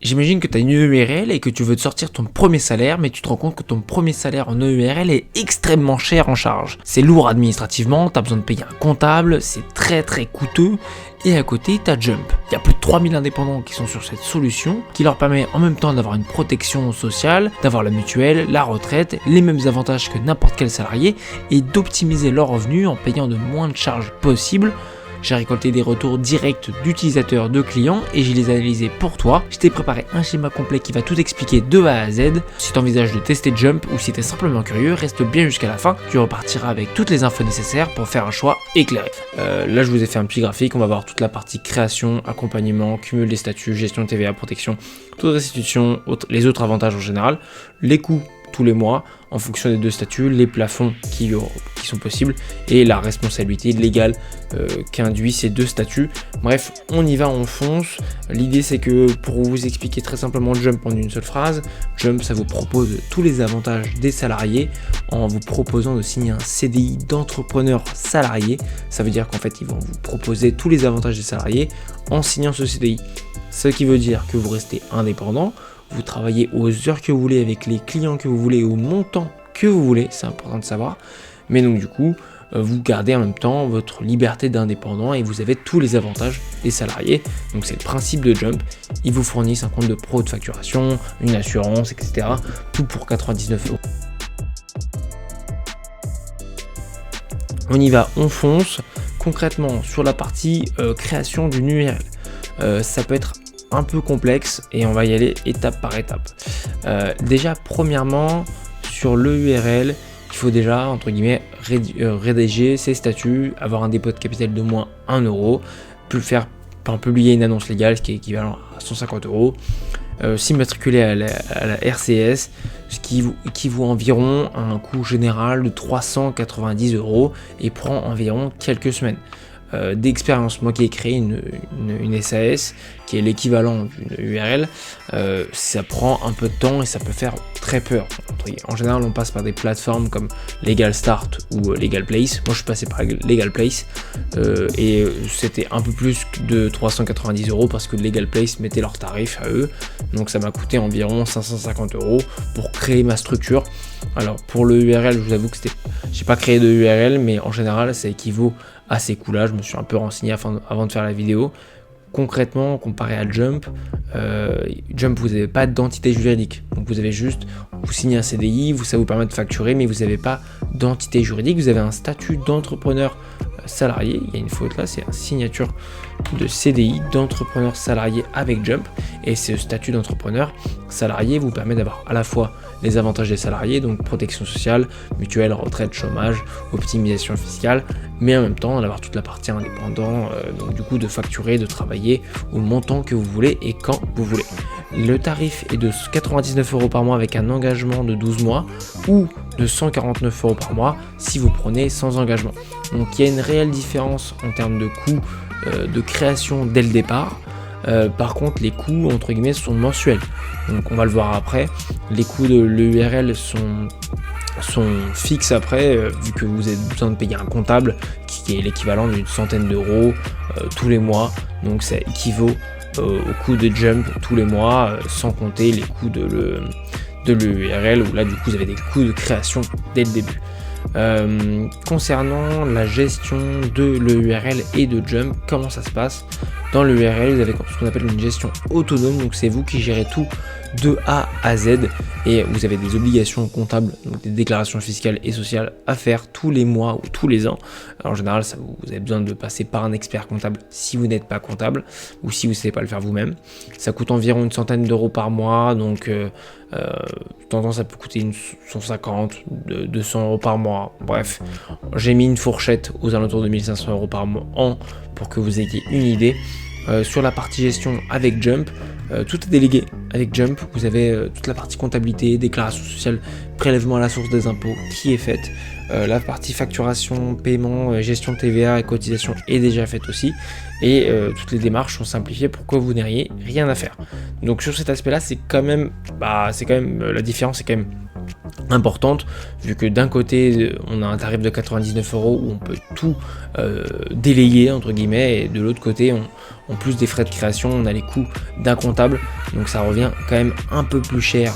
J'imagine que tu as une EURL et que tu veux te sortir ton premier salaire, mais tu te rends compte que ton premier salaire en EURL est extrêmement cher en charge. C'est lourd administrativement, tu as besoin de payer un comptable, c'est très coûteux. Et à côté, tu as Jump. Il y a plus de 3000 indépendants qui sont sur cette solution, qui leur permet en même temps d'avoir une protection sociale, d'avoir la mutuelle, la retraite, les mêmes avantages que n'importe quel salarié, et d'optimiser leurs revenus en payant de moins de charges possible. J'ai récolté des retours directs d'utilisateurs, de clients et je les ai analysés pour toi. Je t'ai préparé un schéma complet qui va tout expliquer de A à Z. Si tu envisages de tester Jump ou si tu es simplement curieux, reste bien jusqu'à la fin. Tu repartiras avec toutes les infos nécessaires pour faire un choix éclairé. Là, je vous ai fait un petit graphique. On va voir toute la partie création, accompagnement, cumul des statuts, gestion de TVA, protection, taux de restitution, les autres avantages en général, les coûts tous les mois en fonction des deux statuts, les plafonds qui sont possibles et la responsabilité légale qu'induit ces deux statuts. Bref, on y va, on fonce. L'idée c'est que pour vous expliquer très simplement Jump en une seule phrase, Jump ça vous propose tous les avantages des salariés en vous proposant de signer un CDI d'entrepreneur salarié. Ça veut dire qu'en fait ils vont vous proposer tous les avantages des salariés en signant ce CDI. Ce qui veut dire que vous restez indépendant. Vous travaillez aux heures que vous voulez, avec les clients que vous voulez, au montant que vous voulez, c'est important de savoir. Mais donc du coup, vous gardez en même temps votre liberté d'indépendant et vous avez tous les avantages des salariés. Donc c'est le principe de Jump. Ils vous fournissent un compte de pro de facturation, une assurance, etc. Tout pour 99 €. On y va, on fonce. Concrètement, sur la partie création d'une URL, ça peut être un peu complexe et on va y aller étape par étape. Déjà, premièrement, sur l'URL, il faut déjà, entre guillemets, rédiger ses statuts, avoir un dépôt de capital de moins 1 €, publier une annonce légale, ce qui est équivalent à 150 €, s'immatriculer à la RCS, ce qui équivaut environ à un coût général de 390 € et prend environ quelques semaines d'expérience. Moi qui ai créé une SAS qui est l'équivalent d'une URL, ça prend un peu de temps et ça peut faire très peur. En général, on passe par des plateformes comme Legal Start ou Legal Place. Moi, je suis passé par Legal Place et c'était un peu plus de 390 € parce que Legal Place mettait leurs tarifs à eux. Donc, ça m'a coûté environ 550 € pour créer ma structure. Alors, pour le URL, je vous avoue que j'ai pas créé de URL, mais en général, ça équivaut à ces coûts-là. Je me suis un peu renseigné avant de faire la vidéo. Concrètement, comparé à Jump, vous n'avez pas d'entité juridique. Donc vous signez un CDI, ça vous permet de facturer, mais vous n'avez pas d'entité juridique. Vous avez un statut d'entrepreneur salarié. Il y a une faute là, c'est une signature de CDI d'entrepreneur salarié avec Jump. Et ce statut d'entrepreneur salarié vous permet d'avoir à la fois les avantages des salariés, donc protection sociale, mutuelle, retraite, chômage, optimisation fiscale, mais en même temps d'avoir toute la partie indépendant, donc du coup de facturer, de travailler au montant que vous voulez et quand vous voulez. Le tarif est de 99 € par mois avec un engagement de 12 mois ou de 149 € par mois si vous prenez sans engagement. Donc il y a une réelle différence en termes de coût de création dès le départ. Par contre, les coûts entre guillemets sont mensuels. Donc on va le voir après. Les coûts de l'URL sont fixes après, vu que vous avez besoin de payer un comptable qui est l'équivalent d'une centaine d'euros tous les mois. Donc ça équivaut au coût de Jump tous les mois, sans compter les coûts de l'URL où là du coup vous avez des coûts de création dès le début. Concernant la gestion de l'URL et de Jump, comment ça se passe? Dans l'URL, vous avez ce qu'on appelle une gestion autonome, donc c'est vous qui gérez tout de A à Z et vous avez des obligations comptables, donc des déclarations fiscales et sociales à faire tous les mois ou tous les ans. Alors, en général, vous avez besoin de passer par un expert comptable si vous n'êtes pas comptable ou si vous ne savez pas le faire vous-même. Ça coûte environ une centaine d'euros par mois, donc tendance ça peut coûter 150, 200 € par mois. Bref, j'ai mis une fourchette aux alentours de 1500 € par an pour que vous ayez une idée. Sur la partie gestion avec Jump, tout est délégué avec Jump. Vous avez toute la partie comptabilité, déclaration sociale, prélèvement à la source des impôts qui est faite. La partie facturation, paiement, gestion de TVA et cotisation est déjà faite aussi. Et toutes les démarches sont simplifiées pour que vous n'ayez rien à faire. Donc sur cet aspect-là, c'est quand même la différence est quand même importante, vu que d'un côté on a un tarif de 99 € où on peut tout délayer entre guillemets, et de l'autre côté en plus des frais de création on a les coûts d'un comptable, donc ça revient quand même un peu plus cher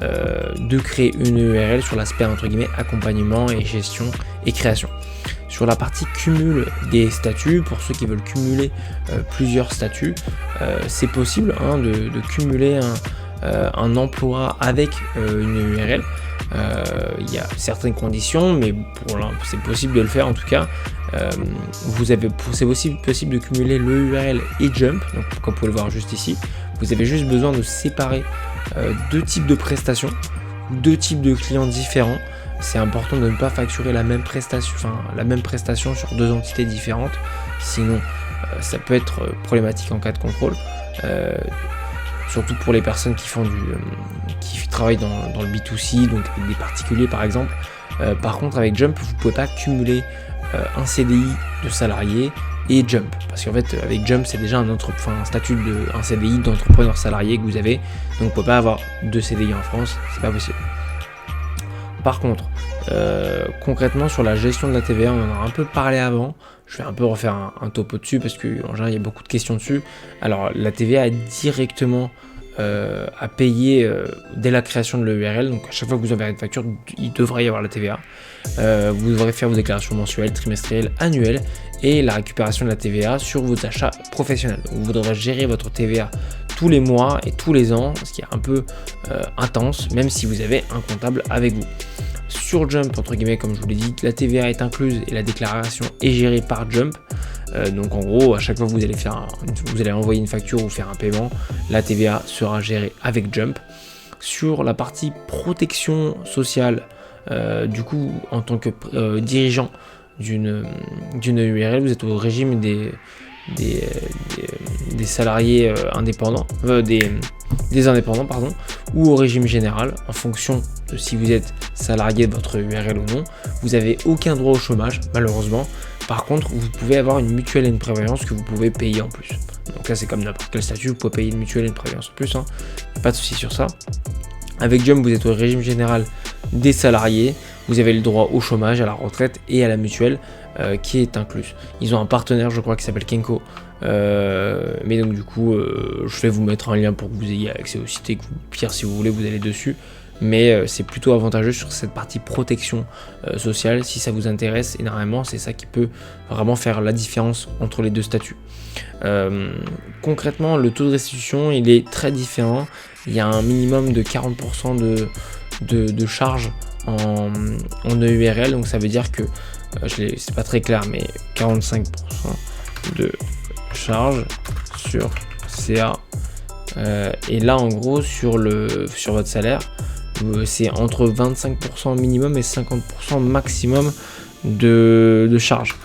de créer une URL sur l'aspect entre guillemets accompagnement et gestion et création. Sur la partie cumul des statuts, pour ceux qui veulent cumuler plusieurs statuts, c'est possible hein, de cumuler un emploi avec une URL. Il y a certaines conditions, mais c'est possible de le faire en tout cas. C'est aussi possible de cumuler le URL et Jump, donc comme vous pouvez le voir juste ici. Vous avez juste besoin de séparer deux types de prestations, deux types de clients différents. C'est important de ne pas facturer la même prestation sur deux entités différentes, sinon ça peut être problématique en cas de contrôle. Surtout pour les personnes qui travaillent dans le B2C, donc avec des particuliers par exemple. Par contre avec Jump, vous ne pouvez pas cumuler un CDI de salarié et Jump, parce qu'en fait avec Jump c'est déjà un statut un CDI d'entrepreneur salarié que vous avez, donc vous ne pouvez pas avoir deux CDI en France, c'est pas possible. Par contre, concrètement sur la gestion de la TVA, on en a un peu parlé avant. Je vais un peu refaire un topo dessus parce qu'en général il y a beaucoup de questions dessus. Alors la TVA est directement à payer dès la création de l'URL. Donc à chaque fois que vous enverrez une facture, il devrait y avoir la TVA. Vous devrez faire vos déclarations mensuelles, trimestrielles, annuelles et la récupération de la TVA sur vos achats professionnels. Donc, vous devrez gérer votre TVA tous les mois et tous les ans, ce qui est un peu intense, même si vous avez un comptable avec vous. Sur Jump, entre guillemets, comme je vous l'ai dit, la TVA est incluse et la déclaration est gérée par Jump. Donc en gros, à chaque fois que vous allez envoyer une facture ou faire un paiement, la TVA sera gérée avec Jump. Sur la partie protection sociale, du coup, en tant que dirigeant d'une URL, vous êtes au régime des salariés indépendants, des indépendants pardon, ou au régime général, en fonction de si vous êtes salarié de votre URL ou non. Vous n'avez aucun droit au chômage malheureusement. Par contre, vous pouvez avoir une mutuelle et une prévoyance que vous pouvez payer en plus. Donc là c'est comme n'importe quel statut, vous pouvez payer une mutuelle et une prévoyance en plus, hein. Pas de souci sur ça. Avec Jump, vous êtes au régime général des salariés, vous avez le droit au chômage, à la retraite et à la mutuelle qui est incluse. Ils ont un partenaire, je crois, qui s'appelle Kenko. Mais donc du coup, je vais vous mettre un lien pour que vous ayez accès au site et que pire si vous voulez, vous allez dessus. Mais c'est plutôt avantageux sur cette partie protection sociale. Si ça vous intéresse énormément, c'est ça qui peut vraiment faire la différence entre les deux statuts. Concrètement, le taux de restitution, il est très différent. Il y a un minimum de 40% de charge en EURL, donc ça veut dire que, c'est pas très clair, mais 45% de charge sur CA. Et là, en gros, sur votre salaire, c'est entre 25% minimum et 50% maximum de charge.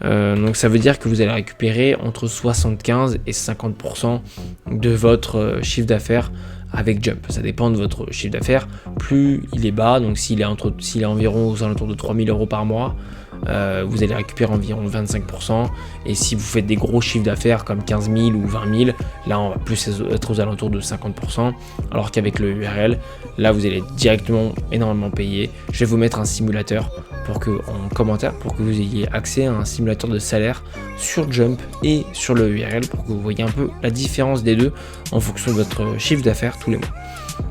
Donc ça veut dire que vous allez récupérer entre 75 et 50% de votre chiffre d'affaires avec Jump. Ça dépend de votre chiffre d'affaires. Plus il est bas, donc s'il est environ aux alentours de 3000 € par mois, vous allez récupérer environ 25%. Et si vous faites des gros chiffres d'affaires comme 15 000 ou 20 000, là on va plus être aux alentours de 50%. Alors qu'avec le URL, là vous allez directement énormément payer. Je vais vous mettre un simulateur en commentaire pour que vous ayez accès à un simulateur de salaire sur Jump et sur le URL pour que vous voyez un peu la différence des deux en fonction de votre chiffre d'affaires tous les mois.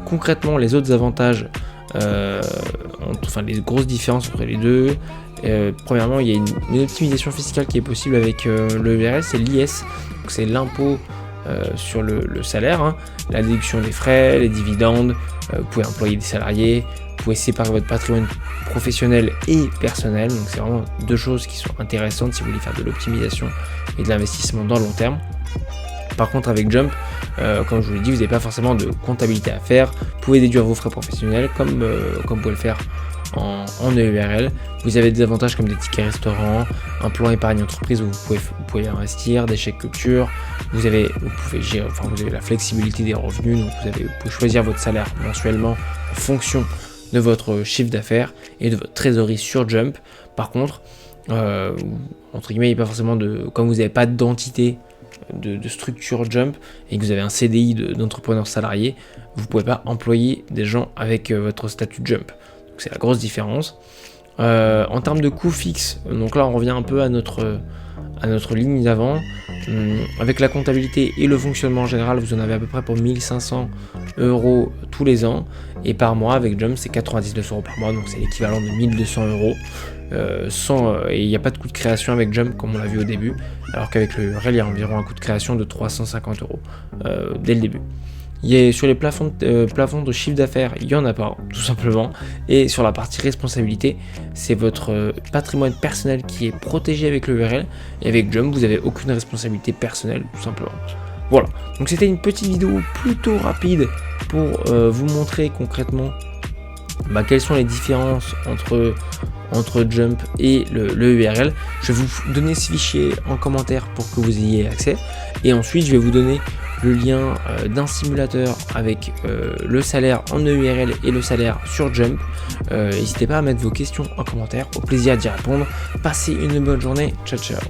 Concrètement, les autres avantages, les grosses différences entre les deux, premièrement, il y a une optimisation fiscale qui est possible avec le URL, c'est l'IS, donc c'est l'impôt sur le salaire, hein, la déduction des frais, les dividendes, vous pouvez employer des salariés, vous pouvez séparer votre patrimoine professionnel et personnel, donc c'est vraiment deux choses qui sont intéressantes si vous voulez faire de l'optimisation et de l'investissement dans le long terme. Par contre avec Jump, comme je vous l'ai dit, vous n'avez pas forcément de comptabilité à faire, vous pouvez déduire vos frais professionnels comme vous pouvez le faire en EURL. Vous avez des avantages comme des tickets restaurants, un plan épargne entreprise où vous pouvez investir, des chèques culture, vous avez la flexibilité des revenus, donc vous pouvez choisir votre salaire mensuellement en fonction de votre chiffre d'affaires et de votre trésorerie sur Jump. Par contre, entre guillemets, il n'y a pas forcément comme vous n'avez pas d'entité de structure Jump et que vous avez un CDI d'entrepreneur salarié, vous ne pouvez pas employer des gens avec votre statut Jump. c'est la grosse différence. En termes de coût fixe, donc là on revient un peu à notre ligne d'avant. Avec la comptabilité et le fonctionnement général, vous en avez à peu près pour 1500 € tous les ans, et par mois avec Jump c'est 99 € par mois, donc c'est l'équivalent de 1200 €. Et il n'y a pas de coût de création avec Jump comme on l'a vu au début, alors qu'avec le URL il y a environ un coût de création de 350 € dès le début. Sur les plafonds de chiffre d'affaires, il n'y en a pas, tout simplement. Et sur la partie responsabilité, c'est votre patrimoine personnel qui est protégé avec le URL. Et avec Jump, vous n'avez aucune responsabilité personnelle, tout simplement. Voilà, donc c'était une petite vidéo plutôt rapide pour vous montrer concrètement quelles sont les différences entre Jump et le URL. Je vais vous donner ce fichier en commentaire pour que vous ayez accès. Et ensuite, je vais vous donner le lien d'un simulateur avec le salaire en EURL et le salaire sur Jump. N'hésitez pas à mettre vos questions en commentaire, au plaisir d'y répondre. Passez une bonne journée, ciao ciao.